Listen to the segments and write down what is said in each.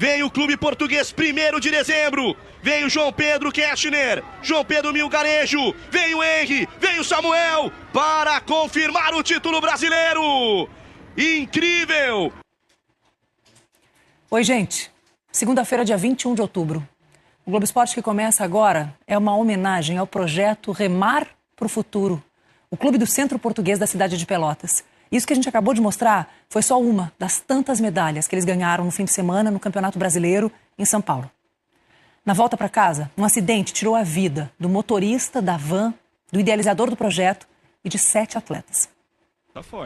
Vem o Clube Português, 1º de dezembro. Vem o João Pedro Kestner, João Pedro Milgarejo, vem o Henry, vem o Samuel para confirmar o título brasileiro. Incrível! Oi, gente. Segunda-feira, dia 21 de outubro. O Globo Esporte que começa agora é uma homenagem ao projeto Remar para o Futuro, o clube do Centro Português da cidade de Pelotas. Isso que a gente acabou de mostrar foi só uma das tantas medalhas que eles ganharam no fim de semana no Campeonato Brasileiro em São Paulo. Na volta para casa, um acidente tirou a vida do motorista da van, do idealizador do projeto e de 7 atletas.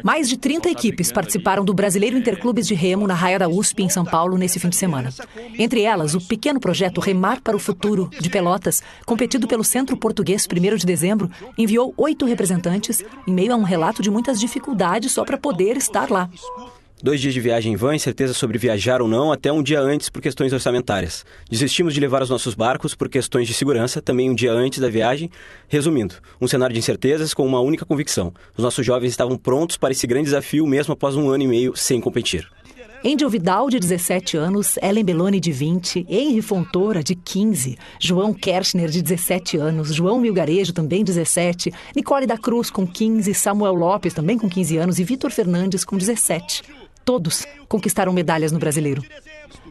Mais de 30 equipes participaram do Brasileiro Interclubes de Remo na Raia da USP, em São Paulo, nesse fim de semana. Entre elas, o pequeno projeto Remar para o Futuro, de Pelotas, competido pelo Centro Português 1º de dezembro, enviou 8 representantes, em meio a um relato de muitas dificuldades só para poder estar lá. 2 dias de viagem em van, incerteza sobre viajar ou não, até um dia antes por questões orçamentárias. Desistimos de levar os nossos barcos por questões de segurança, também um dia antes da viagem. Resumindo, um cenário de incertezas com uma única convicção. Os nossos jovens estavam prontos para esse grande desafio, mesmo após 1 ano e meio sem competir. Angel Vidal, de 17 anos, Ellen Belloni, de 20, Henry Fontoura, de 15, João Kestner, de 17 anos, João Milgarejo, também 17, Nicole da Cruz, com 15, Samuel Lopes, também com 15 anos, e Vitor Fernandes, com 17. Todos conquistaram medalhas no Brasileiro.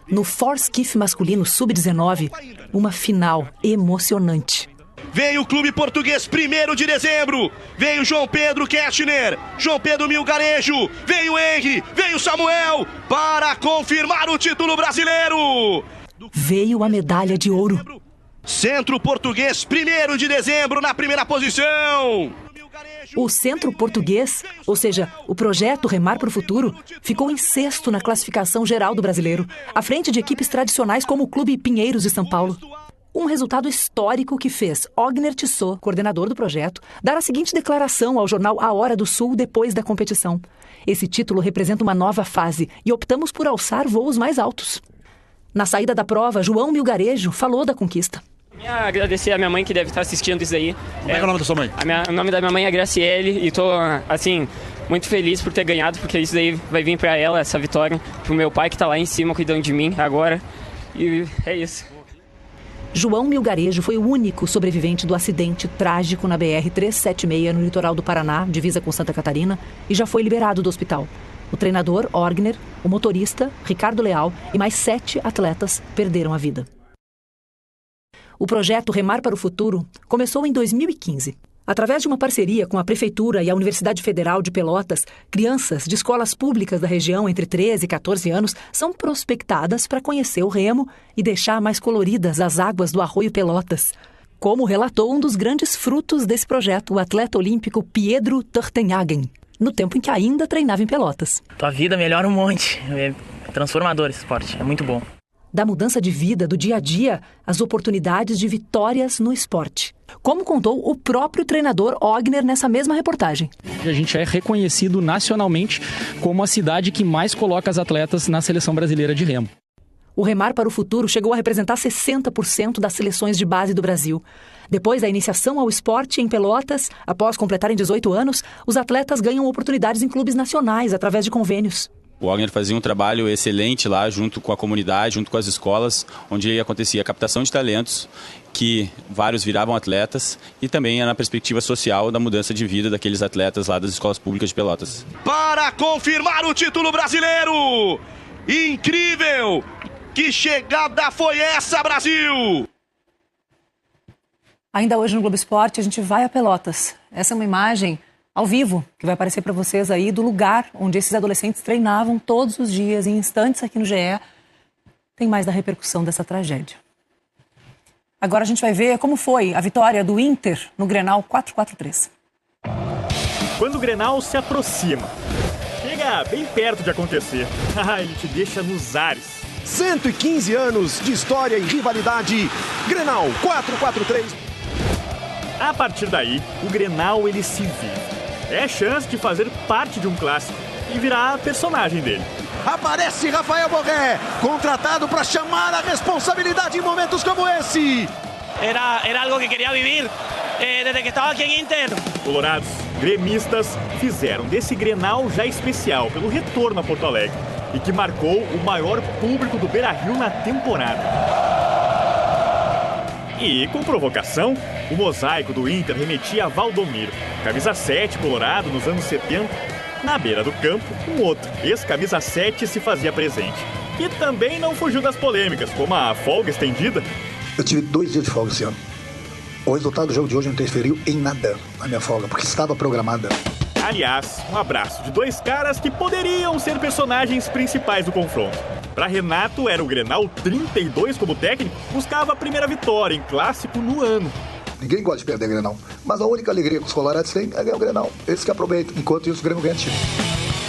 No Forskiff masculino sub-19, uma final emocionante. Vem o Clube Português, 1º de dezembro. Vem o João Pedro Kestner, João Pedro Milgarejo, vem o Henry, vem o Samuel para confirmar o título brasileiro. Veio a medalha de ouro. Centro Português, 1º de dezembro, na primeira posição. O Centro Português, ou seja, o projeto Remar para o Futuro, ficou em 6º na classificação geral do Brasileiro, à frente de equipes tradicionais como o Clube Pinheiros de São Paulo. Um resultado histórico que fez Ogner Tissot, coordenador do projeto, dar a seguinte declaração ao jornal A Hora do Sul depois da competição. Esse título representa uma nova fase e optamos por alçar voos mais altos. Na saída da prova, João Milgarejo falou da conquista. Agradecer a minha mãe que deve estar assistindo isso aí. Como é o nome da sua mãe? O nome da minha mãe é Graciele e tô, assim, muito feliz por ter ganhado, porque isso daí vai vir pra ela, essa vitória, pro meu pai que tá lá em cima cuidando de mim agora. E é isso. João Milgarejo foi o único sobrevivente do acidente trágico na BR-376 no litoral do Paraná, divisa com Santa Catarina, e já foi liberado do hospital. O treinador, Ogner, o motorista, Ricardo Leal, e mais 7 atletas perderam a vida. O projeto Remar para o Futuro começou em 2015. Através de uma parceria com a Prefeitura e a Universidade Federal de Pelotas, crianças de escolas públicas da região entre 13 e 14 anos são prospectadas para conhecer o remo e deixar mais coloridas as águas do Arroio Pelotas. Como relatou um dos grandes frutos desse projeto, o atleta olímpico Pietro Tertenhagen, no tempo em que ainda treinava em Pelotas. Tua vida melhora um monte. É transformador esse esporte, é muito bom. Da mudança de vida, do dia a dia, as oportunidades de vitórias no esporte. Como contou o próprio treinador Ogner nessa mesma reportagem. A gente é reconhecido nacionalmente como a cidade que mais coloca as atletas na seleção brasileira de remo. O Remar para o Futuro chegou a representar 60% das seleções de base do Brasil. Depois da iniciação ao esporte em Pelotas, após completarem 18 anos, os atletas ganham oportunidades em clubes nacionais através de convênios. O Ogner fazia um trabalho excelente lá, junto com a comunidade, junto com as escolas, onde acontecia a captação de talentos, que vários viravam atletas, e também na perspectiva social da mudança de vida daqueles atletas lá das escolas públicas de Pelotas. Para confirmar o título brasileiro! Incrível! Que chegada foi essa, Brasil? Ainda hoje no Globo Esporte a gente vai a Pelotas. Essa é uma imagem ao vivo, que vai aparecer para vocês aí, do lugar onde esses adolescentes treinavam todos os dias, em instantes aqui no GE. Tem mais da repercussão dessa tragédia. Agora a gente vai ver como foi a vitória do Inter no Grenal 4-4-3. Quando o Grenal se aproxima, chega bem perto de acontecer, ele te deixa nos ares. 115 anos de história e rivalidade. Grenal 4-4-3. A partir daí, o Grenal ele se vive. É chance de fazer parte de um clássico e virar personagem dele. Aparece Rafael Borré, contratado para chamar a responsabilidade em momentos como esse. Era algo que quería vivir desde que estaba aquí en Inter. Colorados, gremistas fizeram desse Grenal já especial pelo retorno a Porto Alegre e que marcou o maior público do Beira-Rio na temporada. E, com provocação, o mosaico do Inter remetia a Valdomiro, camisa 7 colorado nos anos 70. Na beira do campo, um outro, ex-camisa 7, se fazia presente. E também não fugiu das polêmicas, como a folga estendida. Eu tive 2 dias de folga esse ano. O resultado do jogo de hoje não interferiu em nada na minha folga, porque estava programada. Aliás, um abraço de 2 caras que poderiam ser personagens principais do confronto. Para Renato, era o Grenal 32 como técnico, buscava a primeira vitória em clássico no ano. Ninguém gosta de perder Grenal, mas a única alegria que os colorados têm é ganhar o Grenal. Eles que aproveitam, enquanto isso o Grêmio ganha título.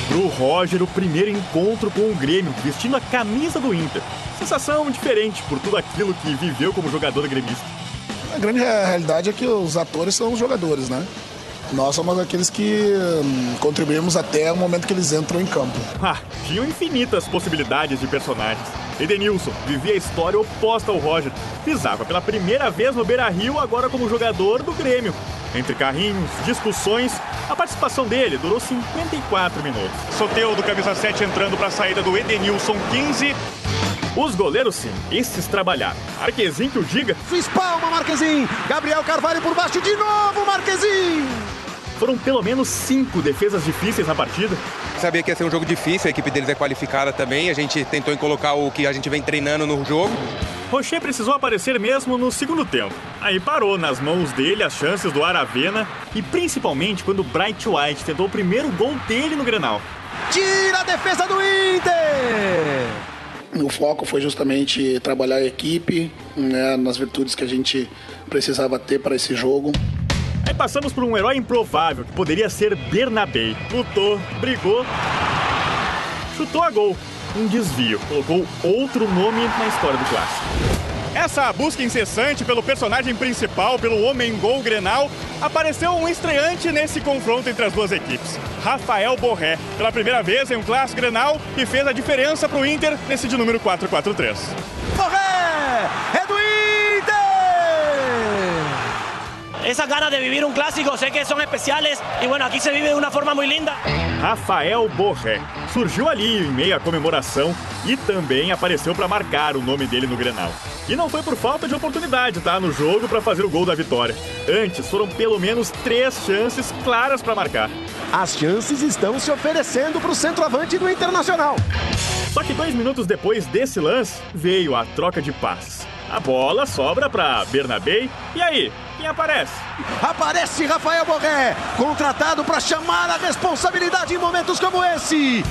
Pro Roger, o primeiro encontro com o Grêmio, vestindo a camisa do Inter. Sensação diferente por tudo aquilo que viveu como jogador gremista. A grande realidade é que os atores são os jogadores, né? Nós somos aqueles que contribuímos até o momento que eles entram em campo. Tinham infinitas possibilidades de personagens. Edenilson vivia a história oposta ao Roger. Pisava pela primeira vez no Beira-Rio, agora como jogador do Grêmio. Entre carrinhos, discussões, a participação dele durou 54 minutos. Soteldo, camisa 7, entrando para a saída do Edenilson, 15. Os goleiros, sim, esses trabalharam. Marquezin que o diga. Fiz palma, Marquezin. Gabriel Carvalho por baixo de novo, Marquezin. Foram pelo menos 5 defesas difíceis na partida. Sabia que ia ser um jogo difícil, a equipe deles é qualificada também. A gente tentou colocar o que a gente vem treinando no jogo. Rocher precisou aparecer mesmo no segundo tempo. Aí parou nas mãos dele as chances do Aravena e principalmente quando o Bright White tentou o primeiro gol dele no Grenal. Tira a defesa do Inter! O foco foi justamente trabalhar a equipe, né, nas virtudes que a gente precisava ter para esse jogo. Aí passamos por um herói improvável que poderia ser Bernabei. Lutou, brigou, chutou a gol. Um desvio, colocou outro nome na história do clássico. Essa busca incessante pelo personagem principal, pelo homem-gol Grenal, apareceu um estreante nesse confronto entre as duas equipes. Rafael Borré, pela primeira vez em um clássico Grenal, e fez a diferença para o Inter nesse de número 4-4-3. Borré! É do Inter! Esas ganas de vivir un clásico, sé que son especiales y bueno, aquí se vive de una forma muy linda. Rafael Borré surgiu ali em meio à comemoração e também apareceu para marcar o nome dele no Grenal. E não foi por falta de oportunidade, tá, no jogo para fazer o gol da vitória. Antes foram pelo menos 3 chances claras para marcar. As chances estão se oferecendo para o centroavante do Internacional. Só que 2 minutos depois desse lance, veio a troca de passes. A bola sobra para Bernabei. E aí, quem aparece? Aparece Rafael Borré, contratado para chamar a responsabilidade em momentos como esse.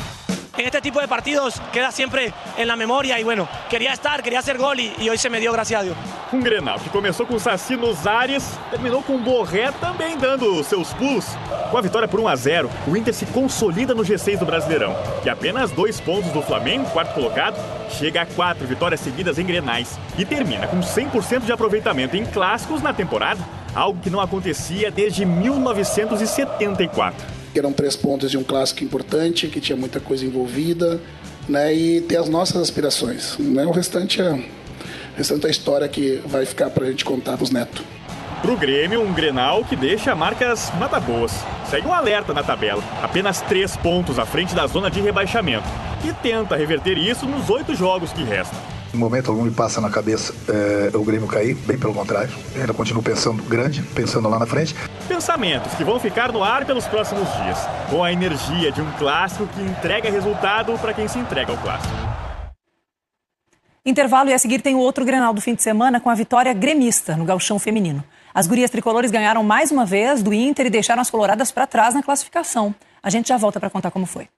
En este tipo de partidos queda siempre en la memoria y bueno, quería hacer gol y hoy se me dio, gracias a Dios. Um Grenal que começou com Saci nos ares, terminou com Borré também dando seus pulos. Com a vitória por 1-0, o Inter se consolida no G6 do Brasileirão, que apenas 2 pontos do Flamengo, quarto colocado, chega a 4 vitórias seguidas em Grenais e termina com 100% de aproveitamento em clássicos na temporada, algo que não acontecia desde 1974. Eram 3 pontos de um clássico importante, que tinha muita coisa envolvida, né, e ter as nossas aspirações. Né? O restante é a história que vai ficar para a gente contar para os netos. Pro Grêmio, um Grenal que deixa marcas nada boas. Segue um alerta na tabela, apenas 3 pontos à frente da zona de rebaixamento. E tenta reverter isso nos 8 jogos que restam. No momento algum me passa na cabeça o Grêmio cair, bem pelo contrário. Eu ainda continuo pensando grande, pensando lá na frente. Pensamentos que vão ficar no ar pelos próximos dias, com a energia de um clássico que entrega resultado para quem se entrega ao clássico. Intervalo e a seguir tem o outro Grenal do fim de semana com a vitória gremista no gauchão feminino. As gurias tricolores ganharam mais uma vez do Inter e deixaram as coloradas para trás na classificação. A gente já volta para contar como foi.